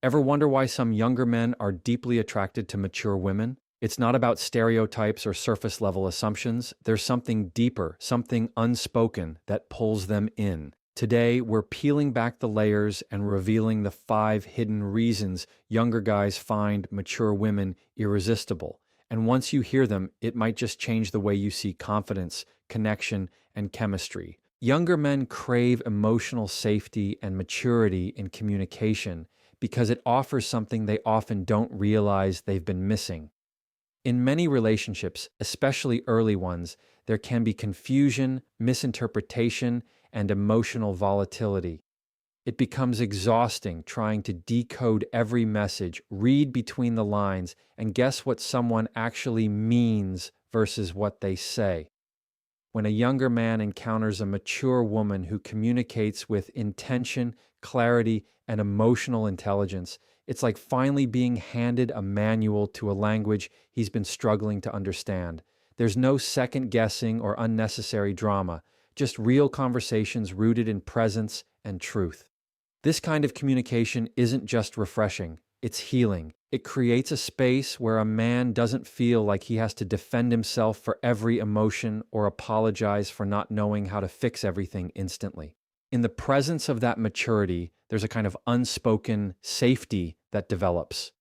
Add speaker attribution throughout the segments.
Speaker 1: Ever wonder why some younger men are deeply attracted to mature women? It's not about stereotypes or surface level assumptions. There's something deeper, something unspoken that pulls them in. Today, we're peeling back the layers and revealing the 5 hidden reasons younger guys find mature women irresistible. And once you hear them, it might just change the way you see confidence, connection, and chemistry. Younger men crave emotional safety and maturity in communication because it offers something they often don't realize they've been missing. In many relationships, especially early ones, there can be confusion, misinterpretation, and emotional volatility. It becomes exhausting trying to decode every message, read between the lines, and guess what someone actually means versus what they say. When a younger man encounters a mature woman who communicates with intention, clarity, and emotional intelligence, it's like finally being handed a manual to a language he's been struggling to understand. There's no second guessing or unnecessary drama, just real conversations rooted in presence and truth. This kind of communication isn't just refreshing, it's healing. It creates a space where a man doesn't feel like he has to defend himself for every emotion or apologize for not knowing how to fix everything instantly. In the presence of that maturity, there's a kind of unspoken safety that develops.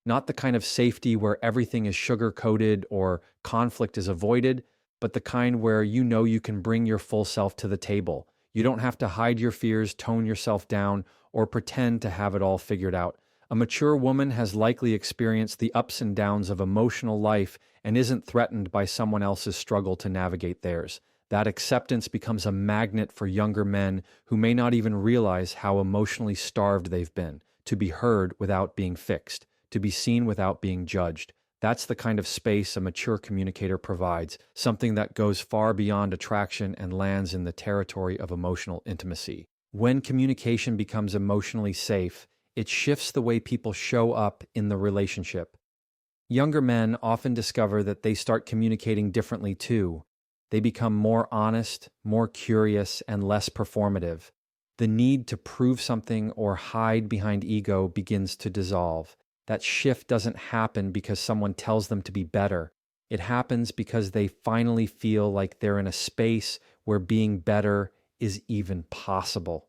Speaker 1: Not the kind of safety where everything is sugar-coated or conflict is avoided, but the kind where you know you can bring your full self to the table. You don't have to hide your fears, tone yourself down, or pretend to have it all figured out. A mature woman has likely experienced the ups and downs of emotional life and isn't threatened by someone else's struggle to navigate theirs. That acceptance becomes a magnet for younger men who may not even realize how emotionally starved they've been, to be heard without being fixed, to be seen without being judged. That's the kind of space a mature communicator provides, something that goes far beyond attraction and lands in the territory of emotional intimacy. When communication becomes emotionally safe, it shifts the way people show up in the relationship. Younger men often discover that they start communicating differently too. They become more honest, more curious, and less performative. The need to prove something or hide behind ego begins to dissolve. That shift doesn't happen because someone tells them to be better. It happens because they finally feel like they're in a space where being better is even possible.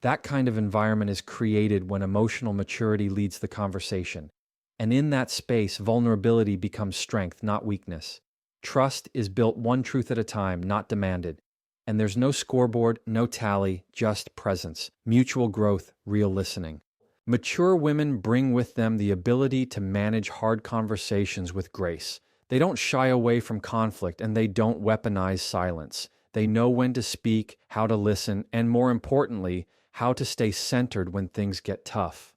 Speaker 1: That kind of environment is created when emotional maturity leads the conversation. And in that space, vulnerability becomes strength, not weakness. Trust is built one truth at a time, not demanded. And there's no scoreboard, no tally, just presence, mutual growth, real listening. Mature women bring with them the ability to manage hard conversations with grace. They don't shy away from conflict and they don't weaponize silence. They know when to speak, how to listen, and more importantly, how to stay centered when things get tough.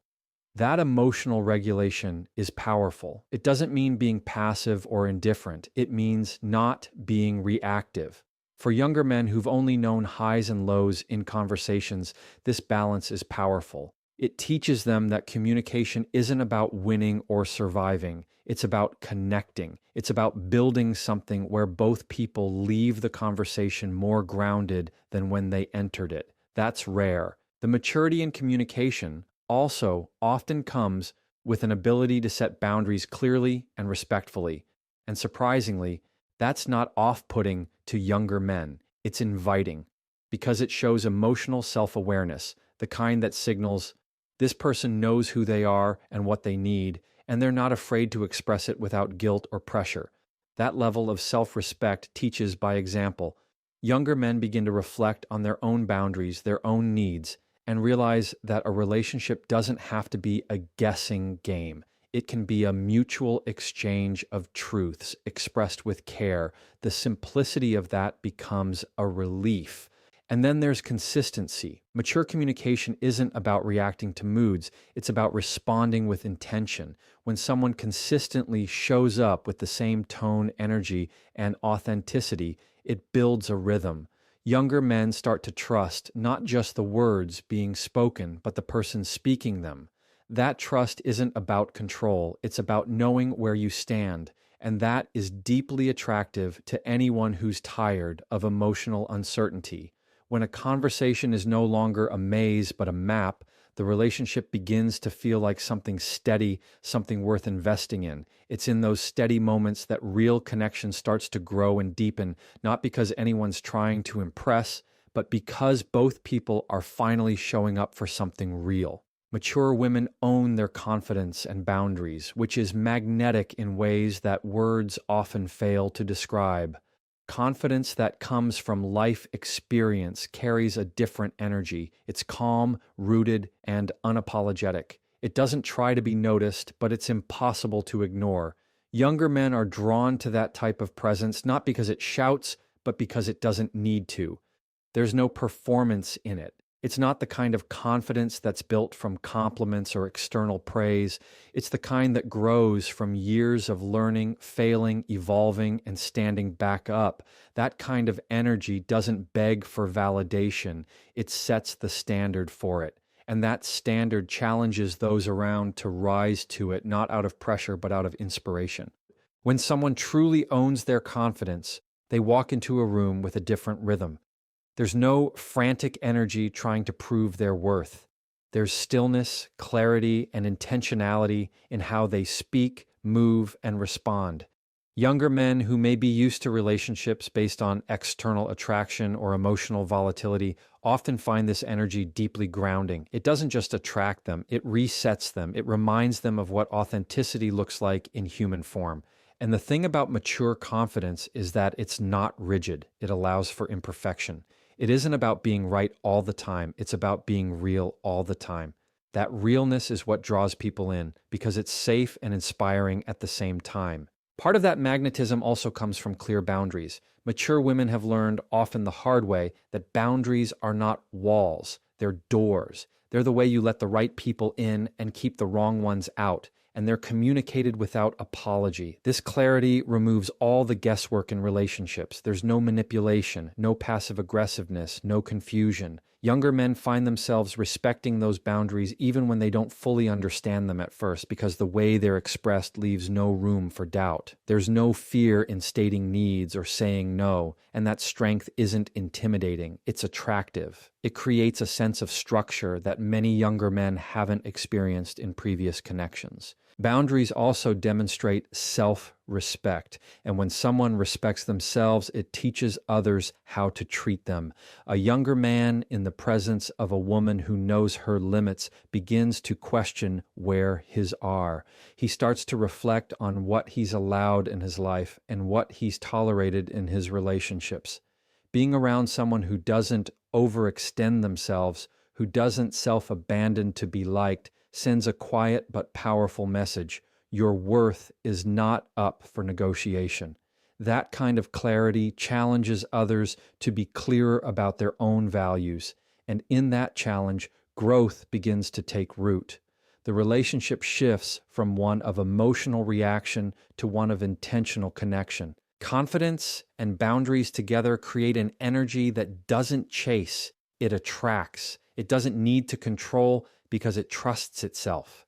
Speaker 1: That emotional regulation is powerful. It doesn't mean being passive or indifferent. It means not being reactive. For younger men who've only known highs and lows in conversations, this balance is powerful. It teaches them that communication isn't about winning or surviving. It's about connecting. It's about building something where both people leave the conversation more grounded than when they entered it. That's rare. The maturity in communication also often comes with an ability to set boundaries clearly and respectfully. And surprisingly, that's not off-putting to younger men. It's inviting because it shows emotional self-awareness, the kind that signals this person knows who they are and what they need, and they're not afraid to express it without guilt or pressure. That level of self-respect teaches by example. Younger men begin to reflect on their own boundaries, their own needs, and realize that a relationship doesn't have to be a guessing game. It can be a mutual exchange of truths expressed with care. The simplicity of that becomes a relief. And then there's consistency. Mature communication isn't about reacting to moods. It's about responding with intention. When someone consistently shows up with the same tone, energy, and authenticity, it builds a rhythm. Younger men start to trust not just the words being spoken, but the person speaking them. That trust isn't about control. It's about knowing where you stand. And that is deeply attractive to anyone who's tired of emotional uncertainty. When a conversation is no longer a maze but a map, The relationship begins to feel like something steady, something worth investing in. It's in those steady moments that real connection starts to grow and deepen, not because anyone's trying to impress, but because both people are finally showing up for something real. Mature women own their confidence and boundaries, which is magnetic in ways that words often fail to describe. Confidence that comes from life experience carries a different energy. It's calm, rooted, and unapologetic. It doesn't try to be noticed, but it's impossible to ignore. Younger men are drawn to that type of presence not because it shouts, but because it doesn't need to. There's no performance in it. It's not the kind of confidence that's built from compliments or external praise. It's the kind that grows from years of learning, failing, evolving, and standing back up. That kind of energy doesn't beg for validation. It sets the standard for it. And that standard challenges those around to rise to it, not out of pressure, but out of inspiration. When someone truly owns their confidence, they walk into a room with a different rhythm. There's no frantic energy trying to prove their worth. There's stillness, clarity, and intentionality in how they speak, move, and respond. Younger men who may be used to relationships based on external attraction or emotional volatility often find this energy deeply grounding. It doesn't just attract them, it resets them. It reminds them of what authenticity looks like in human form. And the thing about mature confidence is that it's not rigid. It allows for imperfection. It isn't about being right all the time. It's about being real all the time. That realness is what draws people in because it's safe and inspiring at the same time. Part of that magnetism also comes from clear boundaries. Mature women have learned, often the hard way, that boundaries are not walls. They're doors. They're the way you let the right people in and keep the wrong ones out. And they're communicated without apology. This clarity removes all the guesswork in relationships. There's no manipulation, no passive aggressiveness, no confusion. Younger men find themselves respecting those boundaries even when they don't fully understand them at first, because the way they're expressed leaves no room for doubt. There's no fear in stating needs or saying no, and that strength isn't intimidating, it's attractive. It creates a sense of structure that many younger men haven't experienced in previous connections. Boundaries also demonstrate self-respect, and when someone respects themselves, it teaches others how to treat them. A younger man in the presence of a woman who knows her limits begins to question where his are. He starts to reflect on what he's allowed in his life and what he's tolerated in his relationships. Being around someone who doesn't overextend themselves, who doesn't self-abandon to be liked, sends a quiet but powerful message. Your worth is not up for negotiation. That kind of clarity challenges others to be clearer about their own values, and in that challenge, growth begins to take root. The relationship shifts from one of emotional reaction to one of intentional connection. Confidence and boundaries together create an energy that doesn't chase, it attracts. It doesn't need to control because it trusts itself.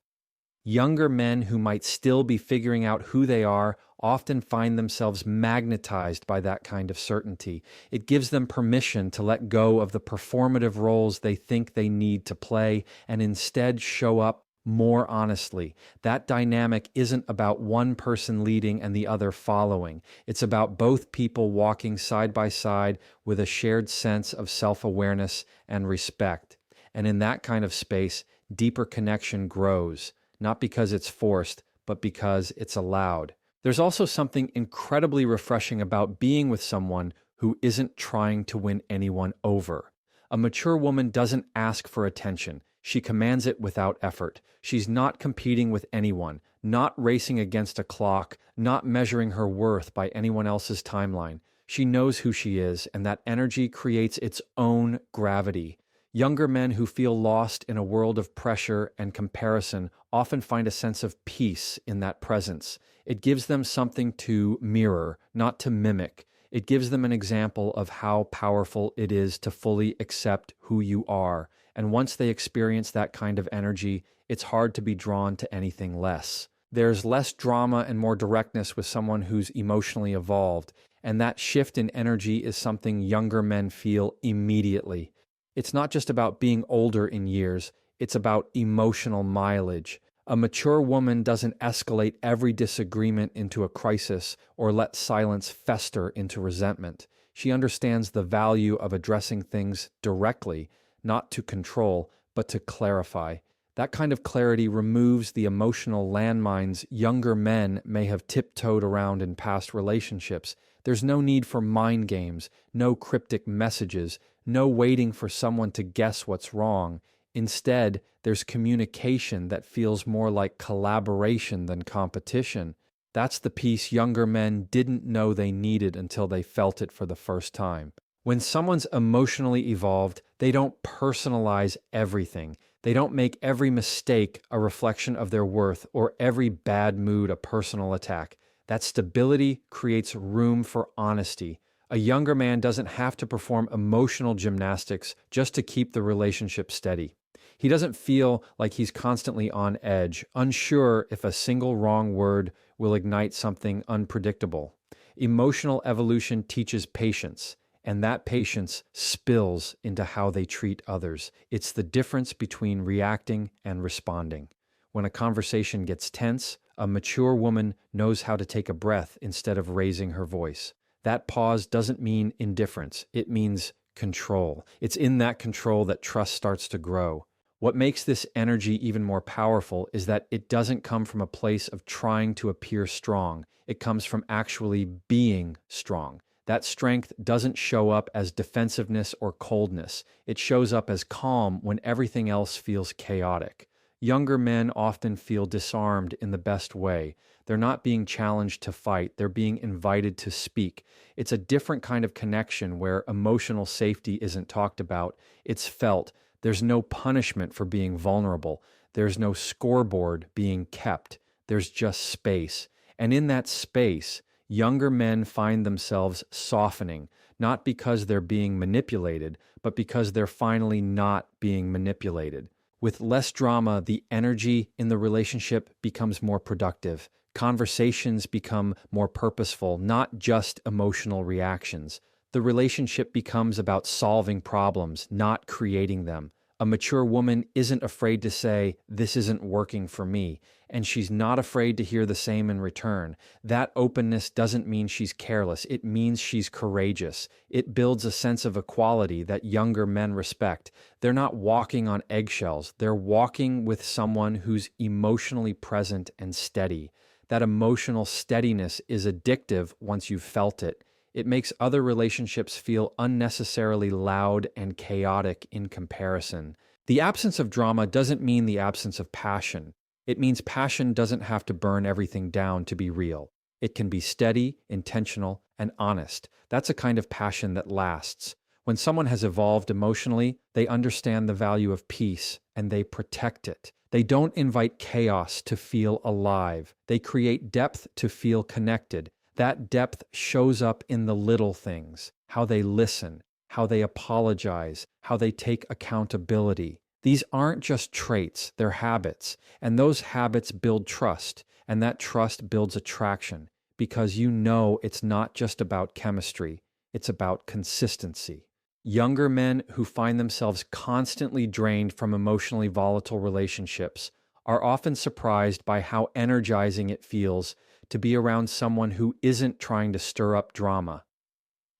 Speaker 1: Younger men who might still be figuring out who they are often find themselves magnetized by that kind of certainty. It gives them permission to let go of the performative roles they think they need to play and instead show up more honestly. That dynamic isn't about one person leading and the other following. It's about both people walking side by side with a shared sense of self-awareness and respect. And in that kind of space, deeper connection grows, not because it's forced, but because it's allowed. There's also something incredibly refreshing about being with someone who isn't trying to win anyone over. A mature woman doesn't ask for attention. She commands it without effort. She's not competing with anyone, not racing against a clock, not measuring her worth by anyone else's timeline. She knows who she is, and that energy creates its own gravity. Younger men who feel lost in a world of pressure and comparison often find a sense of peace in that presence. It gives them something to mirror, not to mimic. It gives them an example of how powerful it is to fully accept who you are. And once they experience that kind of energy, it's hard to be drawn to anything less. There's less drama and more directness with someone who's emotionally evolved, and that shift in energy is something younger men feel immediately. It's not just about being older in years, It's about emotional mileage. A mature woman doesn't escalate every disagreement into a crisis or let silence fester into resentment. She understands the value of addressing things directly, not to control, but to clarify. That kind of clarity removes the emotional landmines younger men may have tiptoed around in past relationships. There's no need for mind games, no cryptic messages, no waiting for someone to guess what's wrong. Instead, there's communication that feels more like collaboration than competition. That's the piece younger men didn't know they needed until they felt it for the first time. When someone's emotionally evolved, they don't personalize everything. They don't make every mistake a reflection of their worth or every bad mood a personal attack. That stability creates room for honesty. A younger man doesn't have to perform emotional gymnastics just to keep the relationship steady. He doesn't feel like he's constantly on edge, unsure if a single wrong word will ignite something unpredictable. Emotional evolution teaches patience, and that patience spills into how they treat others. It's the difference between reacting and responding. When a conversation gets tense, a mature woman knows how to take a breath instead of raising her voice. That pause doesn't mean indifference, it means control. It's in that control that trust starts to grow. What makes this energy even more powerful is that it doesn't come from a place of trying to appear strong. It comes from actually being strong. That strength doesn't show up as defensiveness or coldness. It shows up as calm when everything else feels chaotic. Younger men often feel disarmed in the best way. They're not being challenged to fight, they're being invited to speak. It's a different kind of connection where emotional safety isn't talked about, it's felt. There's no punishment for being vulnerable. There's no scoreboard being kept. There's just space. And in that space, younger men find themselves softening, not because they're being manipulated, but because they're finally not being manipulated. With less drama, the energy in the relationship becomes more productive. Conversations become more purposeful, not just emotional reactions. The relationship becomes about solving problems, not creating them. A mature woman isn't afraid to say, "This isn't working for me," and she's not afraid to hear the same in return. That openness doesn't mean she's careless, it means she's courageous. It builds a sense of equality that younger men respect. They're not walking on eggshells, they're walking with someone who's emotionally present and steady. That emotional steadiness is addictive once you've felt it. It makes other relationships feel unnecessarily loud and chaotic in comparison. The absence of drama doesn't mean the absence of passion. It means passion doesn't have to burn everything down to be real. It can be steady, intentional, and honest. That's a kind of passion that lasts. When someone has evolved emotionally, they understand the value of peace and they protect it. They don't invite chaos to feel alive. They create depth to feel connected. That depth shows up in the little things, how they listen, how they apologize, how they take accountability. These aren't just traits, they're habits. And those habits build trust, and that trust builds attraction, because you know it's not just about chemistry, it's about consistency. Younger men who find themselves constantly drained from emotionally volatile relationships are often surprised by how energizing it feels to be around someone who isn't trying to stir up drama.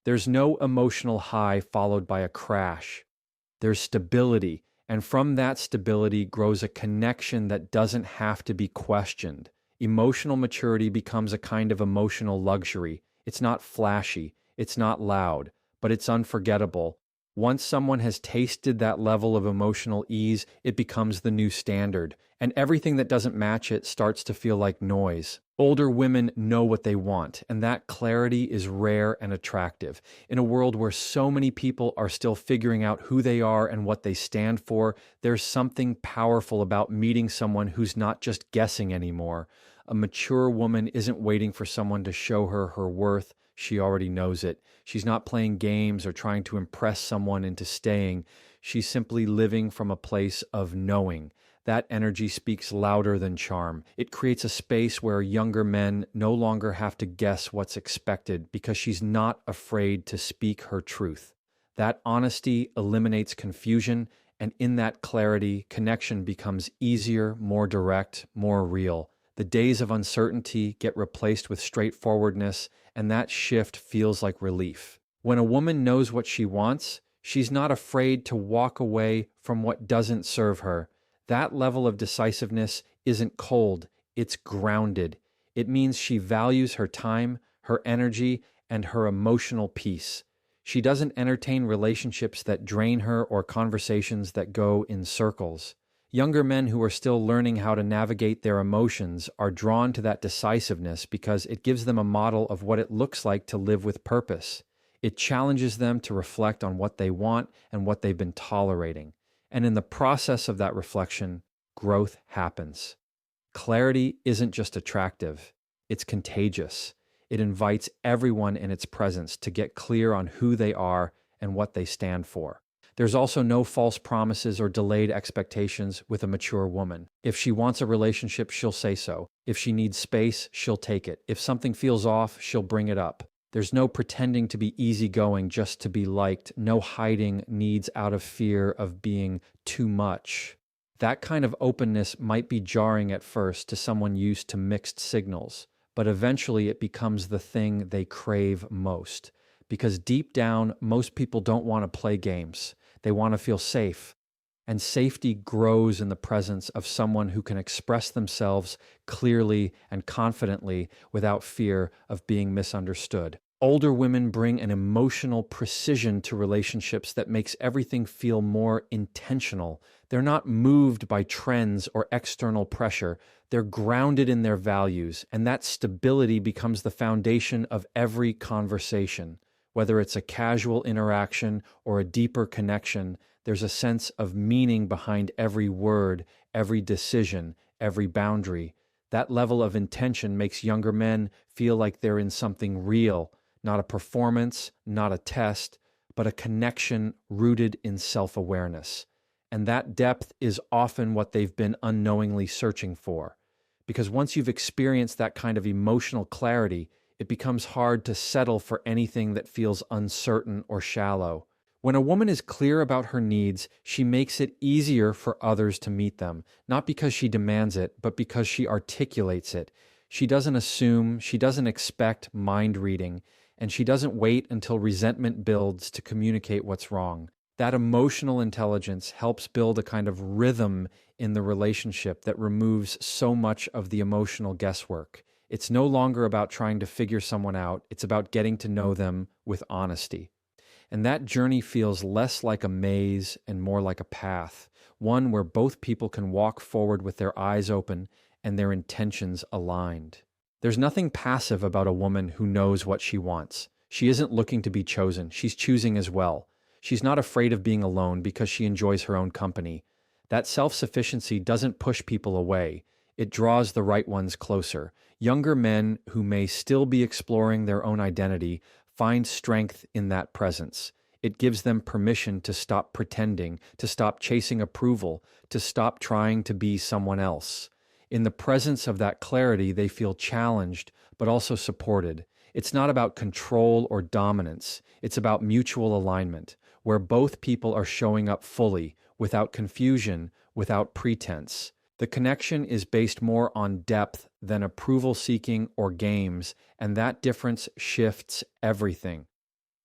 Speaker 1: There's no emotional high followed by a crash. There's stability, and from that stability grows a connection that doesn't have to be questioned. Emotional maturity becomes a kind of emotional luxury. It's not flashy, it's not loud, but it's unforgettable. Once someone has tasted that level of emotional ease, it becomes the new standard, and everything that doesn't match it starts to feel like noise. Older women know what they want, and that clarity is rare and attractive. In a world where so many people are still figuring out who they are and what they stand for, there's something powerful about meeting someone who's not just guessing anymore. A mature woman isn't waiting for someone to show her her worth. She already knows it. She's not playing games or trying to impress someone into staying. She's simply living from a place of knowing. That energy speaks louder than charm. It creates a space where younger men no longer have to guess what's expected because she's not afraid to speak her truth. That honesty eliminates confusion, And in that clarity, connection becomes easier, more direct, more real. The days of uncertainty get replaced with straightforwardness, and that shift feels like relief. When a woman knows what she wants, she's not afraid to walk away from what doesn't serve her. That level of decisiveness isn't cold, it's grounded. It means she values her time, her energy, and her emotional peace. She doesn't entertain relationships that drain her or conversations that go in circles. Younger men who are still learning how to navigate their emotions are drawn to that decisiveness because it gives them a model of what it looks like to live with purpose. It challenges them to reflect on what they want and what they've been tolerating. And in the process of that reflection, growth happens. Clarity isn't just attractive, it's contagious. It invites everyone in its presence to get clear on who they are and what they stand for. There's also no false promises or delayed expectations with a mature woman. If she wants a relationship, she'll say so. If she needs space, she'll take it. If something feels off, she'll bring it up. There's no pretending to be easygoing just to be liked, no hiding needs out of fear of being too much. That kind of openness might be jarring at first to someone used to mixed signals, but eventually it becomes the thing they crave most. Because deep down, most people don't want to play games. They want to feel safe. And safety grows in the presence of someone who can express themselves clearly and confidently without fear of being misunderstood. Older women bring an emotional precision to relationships that makes everything feel more intentional. They're not moved by trends or external pressure. They're grounded in their values, and that stability becomes the foundation of every conversation. Whether it's a casual interaction or a deeper connection, there's a sense of meaning behind every word, every decision, every boundary. That level of intention makes younger men feel like they're in something real, not a performance, not a test, but a connection rooted in self-awareness. And that depth is often what they've been unknowingly searching for. Because once you've experienced that kind of emotional clarity, it becomes hard to settle for anything that feels uncertain or shallow. When a woman is clear about her needs, she makes it easier for others to meet them, not because she demands it, but because she articulates it. She doesn't assume, she doesn't expect mind reading, and she doesn't wait until resentment builds to communicate what's wrong. That emotional intelligence helps build a kind of rhythm in the relationship that removes so much of the emotional guesswork. It's no longer about trying to figure someone out, it's about getting to know them with honesty. And that journey feels less like a maze and more like a path, one where both people can walk forward with their eyes open and their intentions aligned. There's nothing passive about a woman who knows what she wants. She isn't looking to be chosen, she's choosing as well. She's not afraid of being alone because she enjoys her own company. That self-sufficiency doesn't push people away. It draws the right ones closer. Younger men who may still be exploring their own identity find strength in that presence. It gives them permission to stop pretending, to stop chasing approval, to stop trying to be someone else. In the presence of that clarity, they feel challenged, but also supported. It's not about control or dominance. It's about mutual alignment, where both people are showing up fully, without confusion, without pretense. The connection is based more on depth than approval seeking or games, and that difference shifts everything.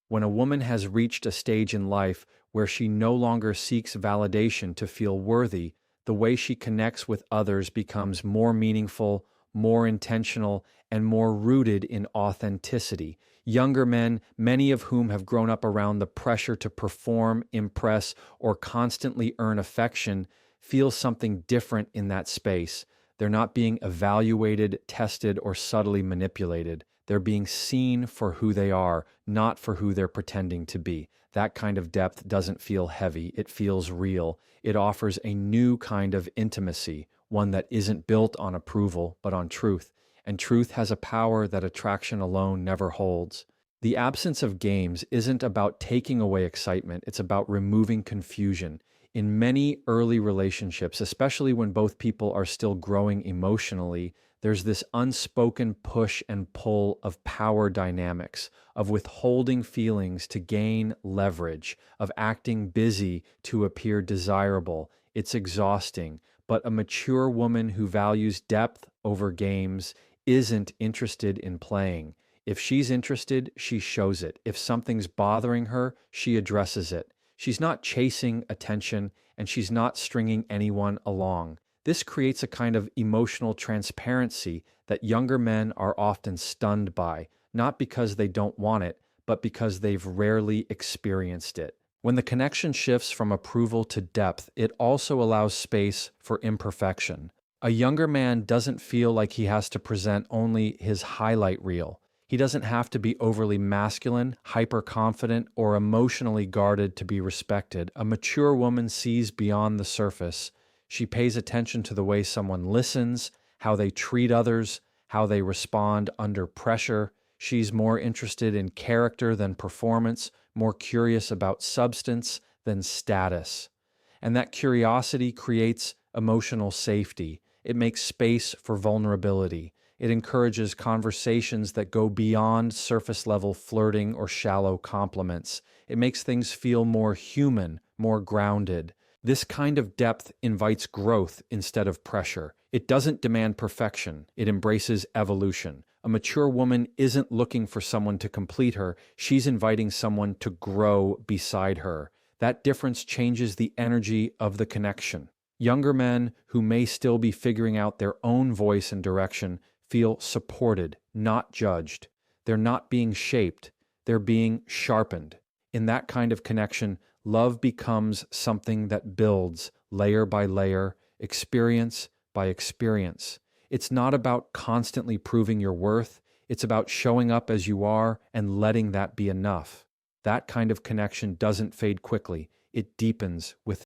Speaker 1: When a woman has reached a stage in life where she no longer seeks validation to feel worthy, the way she connects with others becomes more meaningful, more intentional, and more rooted in authenticity. Younger men, many of whom have grown up around the pressure to perform, impress, or constantly earn affection, feel something different in that space. They're not being evaluated, tested, or subtly manipulated. They're being seen for who they are, not for who they're pretending to be. That kind of depth doesn't feel heavy. It feels real. It offers a new kind of intimacy, one that isn't built on approval, but on truth. And truth has a power that attraction alone never holds. The absence of games isn't about taking away excitement. It's about removing confusion. In many early relationships, especially when both people are still growing emotionally, there's this unspoken push and pull of power dynamics, of withholding feelings to gain leverage, of acting busy to appear desirable. It's exhausting, but a mature woman who values depth over games isn't interested in playing. If she's interested, she shows it. If something's bothering her, she addresses it. She's not chasing attention and she's not stringing anyone along. This creates a kind of emotional transparency that younger men are often stunned by, not because they don't want it, but because they've rarely experienced it. When the connection shifts from approval to depth, it also allows space for imperfection. A younger man doesn't feel like he has to present only his highlight reel. He doesn't have to be overly masculine, hyper-confident, or emotionally guarded to be respected. A mature woman sees beyond the surface. She pays attention to the way someone listens, how they treat others, how they respond under pressure. She's more interested in character than performance, more curious about substance than status. And that curiosity creates emotional safety. It makes space for vulnerability. It encourages conversations that go beyond surface level flirting or shallow compliments. It makes things feel more human, more grounded. This kind of depth invites growth instead of pressure. It doesn't demand perfection. It embraces evolution. A mature woman isn't looking for someone to complete her. She's inviting someone to grow beside her. That difference changes the energy of the connection. Younger men who may still be figuring out their own voice and direction feel supported, not judged. They're not being shaped, they're being sharpened. In that kind of connection, love becomes something that builds layer by layer, experience by experience. It's not about constantly proving your worth, it's about showing up as you are and letting that be enough. That kind of connection doesn't fade quickly, it deepens with